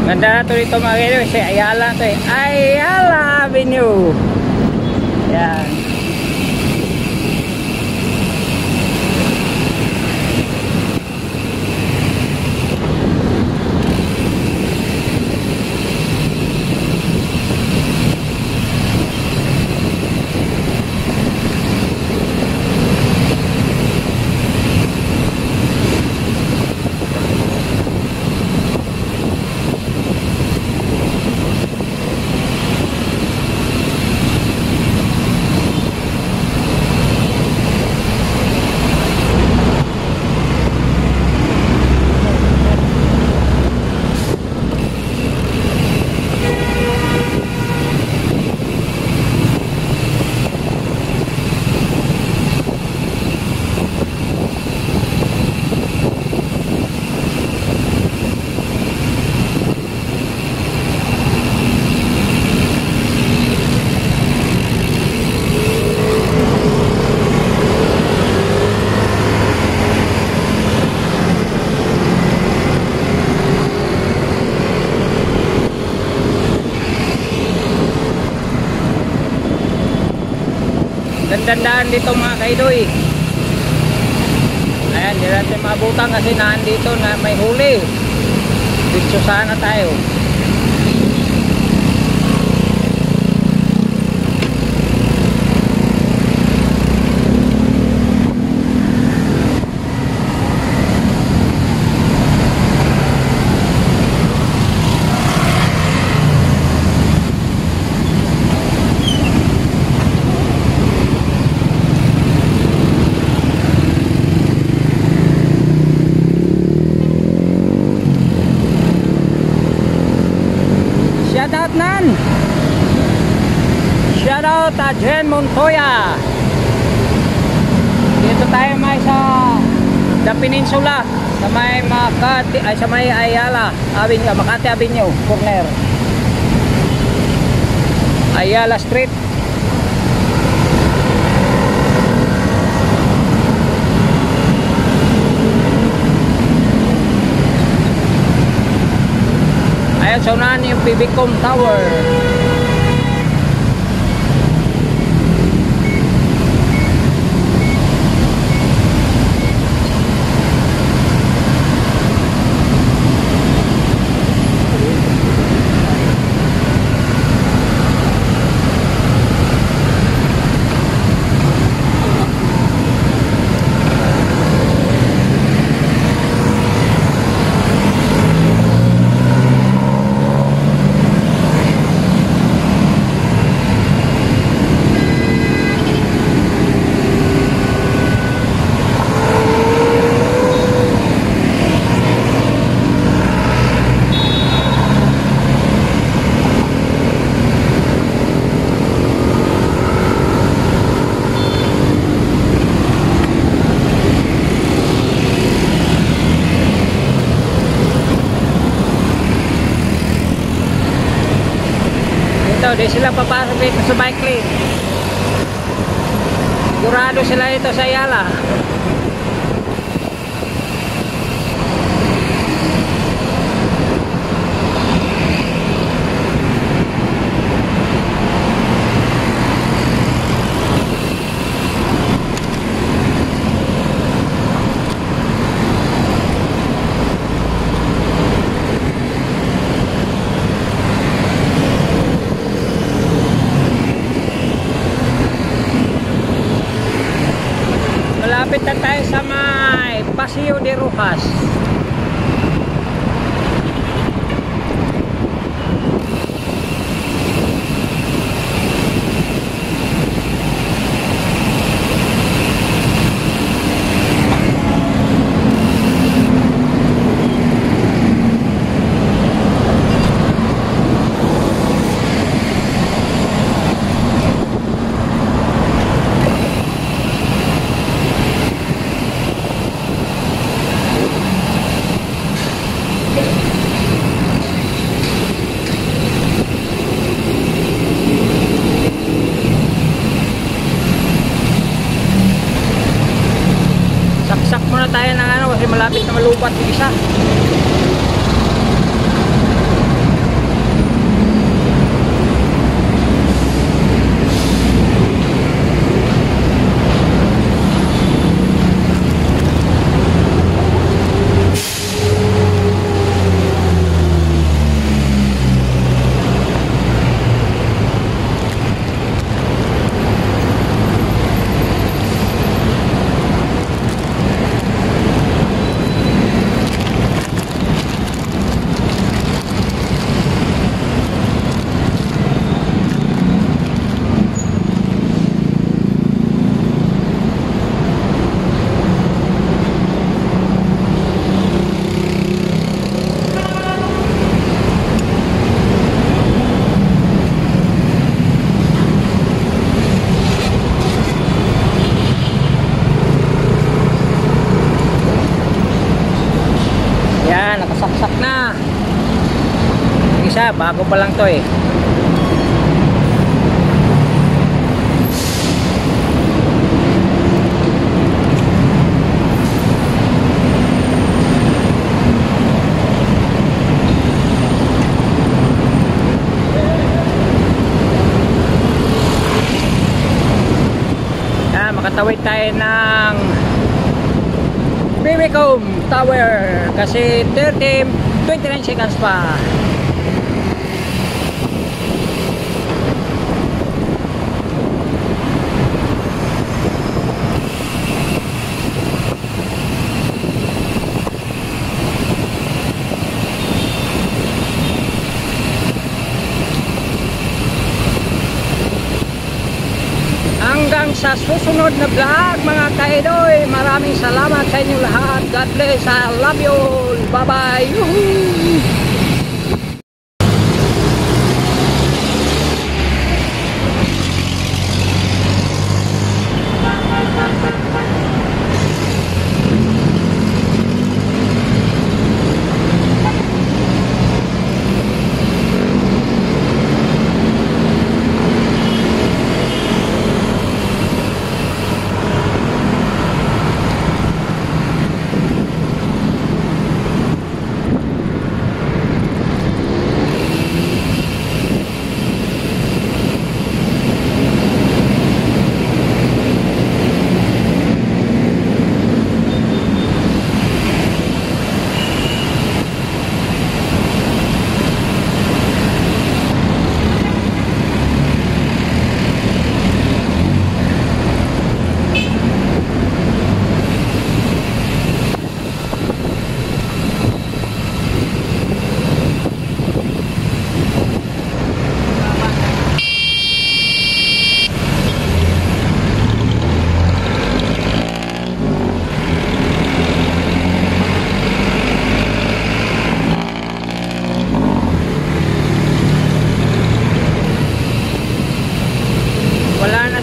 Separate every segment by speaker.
Speaker 1: Ganda na to dito mga kayo. Si Ayala to eh. Ayala Avenue. Yan. Gandaan dito mga kaidoy. Ayan, hindi natin maabutan kasi nandito na may huli. Dito sana tayo. Shout out Jen Montoya. Dito tayo may sa The Peninsula, sa may Makati, ay sa may Ayala Avenue, Makati Avenue corner, Ayala Street. Ayan, so unahan yung PBCom Tower. Di sila papasok dito sa bike lane. Sigurado sila ito sa Ayala. Malapit na tayo sa may Paseo de Rojas. Tayo ng ano kasi malapit na malupat yung isa. nakasaksak na. Yung isa, bago pa lang to eh. Makatawid tayo ng Bibicom Tower kasi 29 seconds pa. Hanggang sa susunod na vlog mga kaidoy, maraming salamat sa inyo lahat. God bless, I love you all. Bye bye. Yuhuu!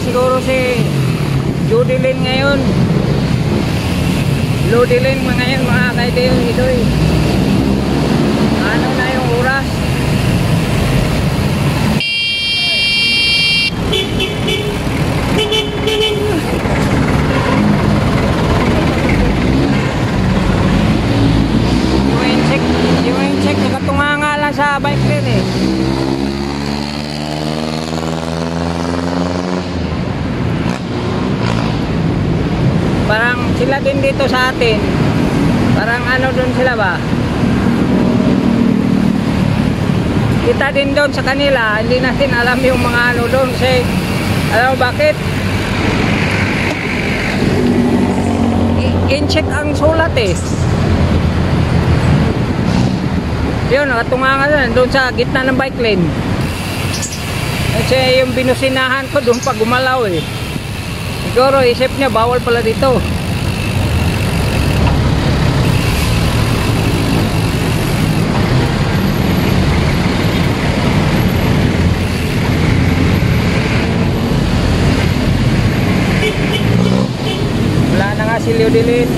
Speaker 1: Siguro si Judilyn ngayon, Ludilyn ngayon mga kaidoy. Ano na yung oras? Yung insect nakatunganga lang sa bike lane eh. Parang sila din dito sa atin. Parang ano doon sila ba? Kita din doon sa kanila. Hindi natin alam yung mga ano doon. Kasi alam mo bakit? In-check ang sulat eh. Yun, nakatunga nga doon sa gitna ng bike lane. Kasi yung binusinahan ko doon pa gumalaw eh. Siguro isip niya bawal pala dito. Wala na nga si Ludilyn.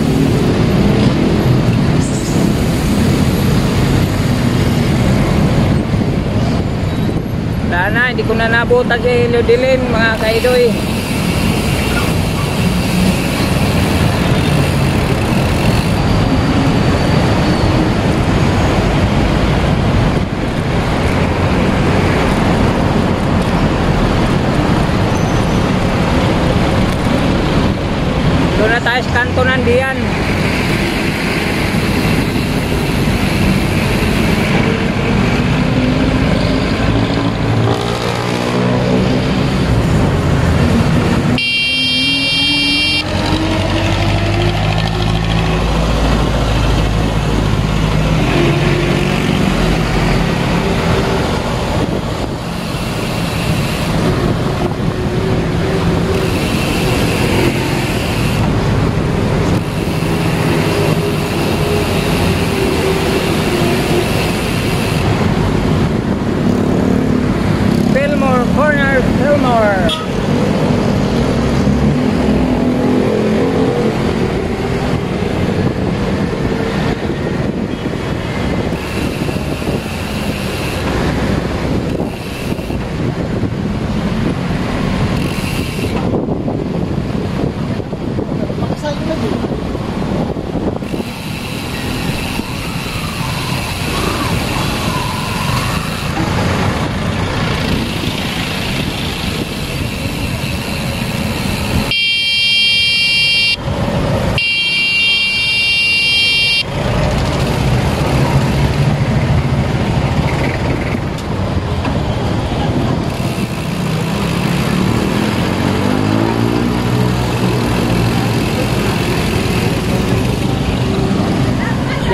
Speaker 1: Wala na, hindi ko na nabutan si Ludilyn mga kaidoy. Doon na tayo sa kanto ng diyan.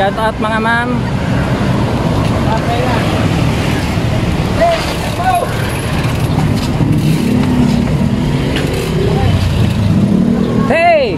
Speaker 1: Shout out mga ma'am. Hey!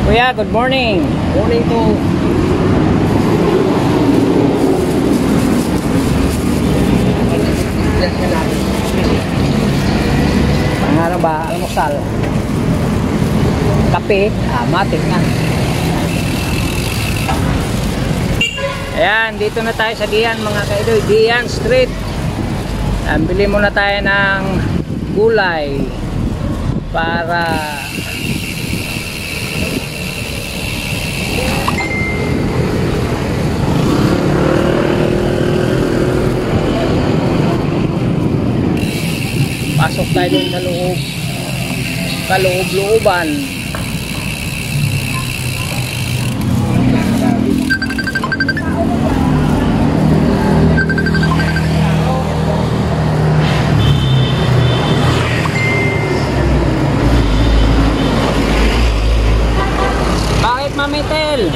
Speaker 1: Kuya, good morning.
Speaker 2: Morning to.
Speaker 1: Ano ba? Almusal. Kape. Matik na. Ayan, dito na tayo sa Dian mga kaidoy. Dian Street. Bili muna tayo ng gulay para pasok tayo dun sa loob, kaloob-looban. Bakit mamitel?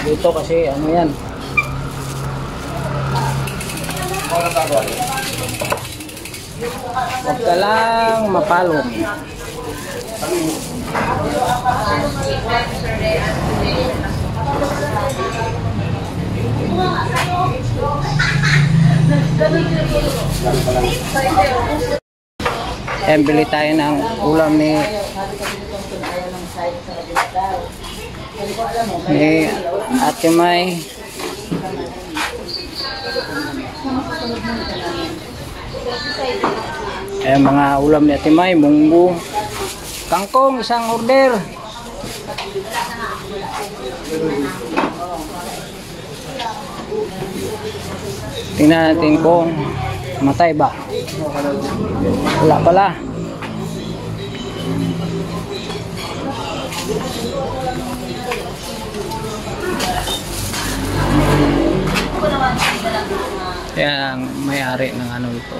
Speaker 1: Dito kasi ano yan, huwag ka lang mapalong. Bili tayo ng ulam ni Ate May. Mga ulam ni Ate May, munggo, kangkong, isang order. Tingnan natin kung matay ba. Wala pala. Yan ang may-ari ng ano ito.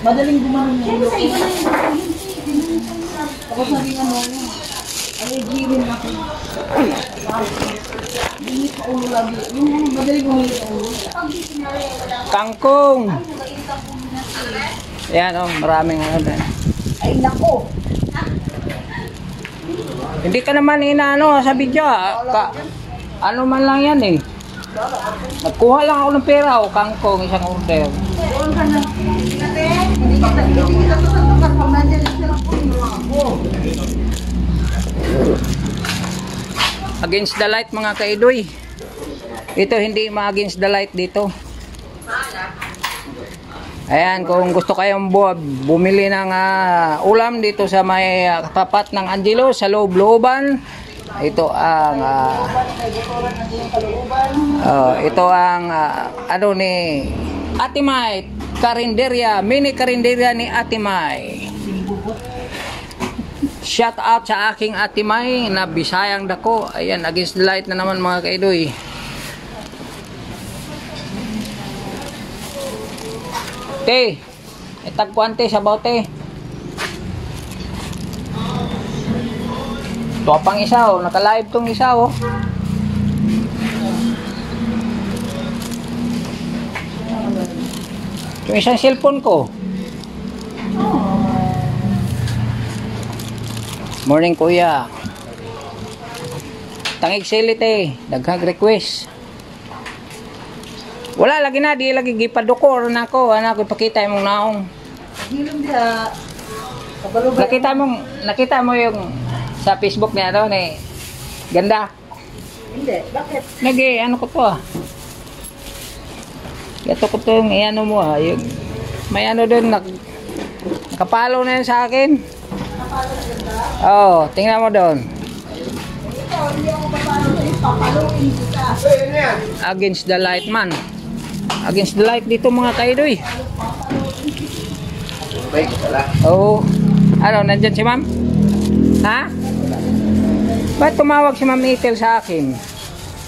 Speaker 2: Madaling gumanon yung ulo. Ako sabi nga mo, aligirin ako. Hindi pa ulo lagi. Yung madaling gumanon yung ulo.
Speaker 1: Kangkong! Yan o, maraming ano na.
Speaker 2: Ay nako!
Speaker 1: Hindi ka naman inaano sa video. Ano man lang yan eh. Nagkuha lang ako ng pera o kangkong, isang order.
Speaker 2: Doon ka na. Hindi kita tutukas pag nandiyan lang sila po yung ako.
Speaker 1: Against the light mga kaidoy. Ito hindi ma-against the light dito. Ayan, kung gusto kayong bumili ng ulam dito sa may tapat ng Angelo sa loob-looban, ito ang ano ni Ate May, karinderya, mini karinderya ni Ate May. Shout out sa aking Ate May na Bisayang dako. Ayan, against the light na naman mga kaidoy. Te, itagpuan te, sabaw te. Ito pang isa oh, naka-live tong isa oh. Yung isang cellphone ko. Morning kuya. Tangig sili te, daghang request. Wala lagi na, di lagi gipadukor na ako. Ano ko ipakita mong naong.
Speaker 2: Hilom dia. Kabalo ba?
Speaker 1: Nakita mo yung sa Facebook niya to ni ganda.
Speaker 2: Hindi, bakit?
Speaker 1: Ano ko to ah. Gato ko to yung ano mo ah. Yung, may ano doon, nakapalo na yun sa akin.
Speaker 2: Napalo na ganda?
Speaker 1: Oo, tingnan mo doon.
Speaker 2: Ikaw, hindi ako papalo sa'yo. Papaluin kita.
Speaker 1: Against the light man. Against the light dito mga kaidoy. Oo. Ano, nandyan si ma'am? Ha? Ba't tumawag si ma'am Ethel sa akin?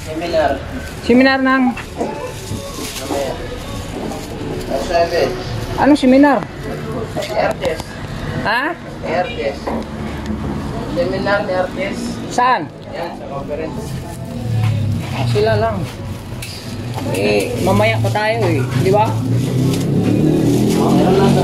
Speaker 3: Seminar.
Speaker 1: Seminar ng...
Speaker 3: Sabi.
Speaker 1: Anong seminar?
Speaker 3: Artes.
Speaker 1: Ha?
Speaker 3: Artes. Seminar ni Artes.
Speaker 1: Saan?
Speaker 3: Yan, sa conference.
Speaker 1: Sila lang. Eh, mamaya pa tayo eh. Di ba?
Speaker 3: Meron lang sa...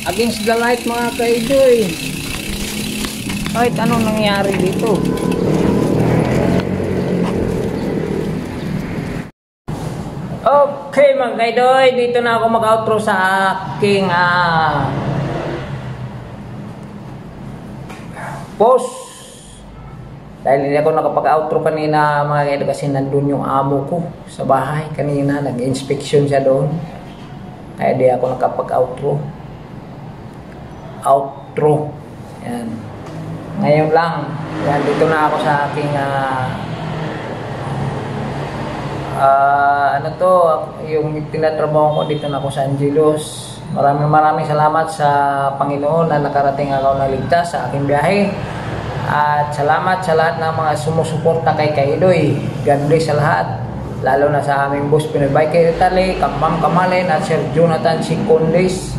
Speaker 1: Against the light mga kaidoy. Kahit anong nangyari dito. Okay mga kaidoy, dito na ako mag-outro sa aking post. Dahil hindi ako nakapag-outro kanina mga kaidoy kasi nandun yung amo ko sa bahay kanina. Nag-inspection siya doon. Kaya di ako nakapag-outro. Yan. Ngayon lang. Yan, dito na ako sa aking ano to, yung tinatrabaho ko dito na ako sa Angelos. Maraming salamat sa Panginoon na nakarating ako na ligtas sa aking biyahe. At salamat sa lahat ng mga sumusuporta kay Kaidoy. God bless sa lahat. Lalo na sa aming boss Pinoy Bike Italy, Ma'am Kamalin at Sir Jonathan Sicondes.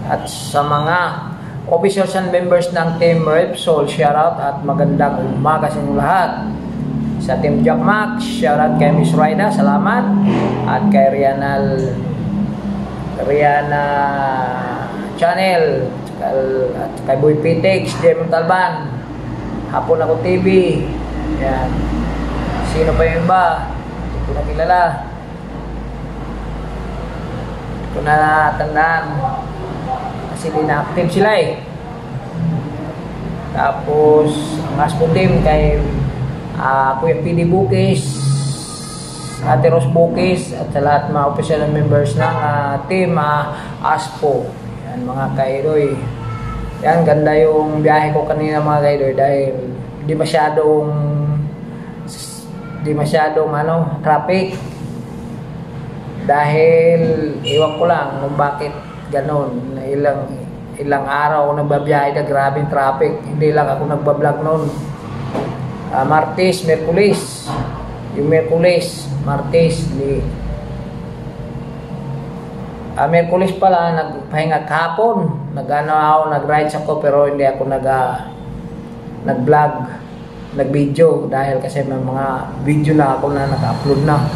Speaker 1: At sa mga officers and members ng Team Repsol, shoutout at magandang umaga sa inyo lahat. Sa Team Jack Max, shoutout kay Miss Raida, salamat. At kay Rihanna Channel, at kay Boy Pitex, Jem Talban, Hapon Ako TV. Yan. Sino pa yung iba? Hindi ko na kilala. Hindi ko na tandaan. Kasi di na-active sila eh. Tapos ang Aspo team kay Kuya PD Bukis, Ate Ros Bukis, at sa lahat mga official members ng team Aspo. Yan mga kaidoy. Yan, ganda yung biyahe ko kanina mga kaidoy dahil di masyadong traffic. Dahil iwan ko lang kung bakit ganon, ilang araw ako nagbabiyahe na grabing traffic. Hindi lang ako nagbablog noon. Martes, Merkulis. Yung Merkulis, Martes, Merkulis pala, nagpahinga kahapon. Nag-rides ako pero hindi ako nag-vlog, nag-video dahil kasi may mga video na ako na naka-upload na.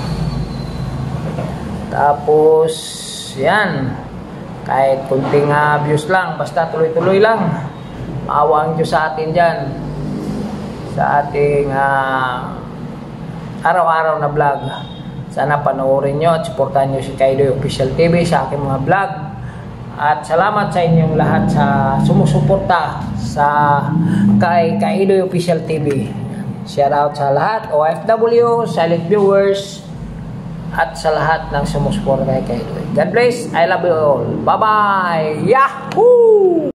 Speaker 1: Tapos, yan. Kahit kunting views lang, basta tuloy-tuloy lang. Maawa ang Diyos sa atin dyan. Sa ating araw-araw na vlog. Sana panoorin nyo at supportahan nyo si Kaidoy Official TV sa aking mga vlog. At salamat sa inyong lahat sa sumusuporta sa kay Kaidoy Official TV. Shout out sa lahat, OFW, silent viewers, at sa lahat ng sumusuporta kay Kaidoy. God bless, I love you all. Bye-bye! Yahoo!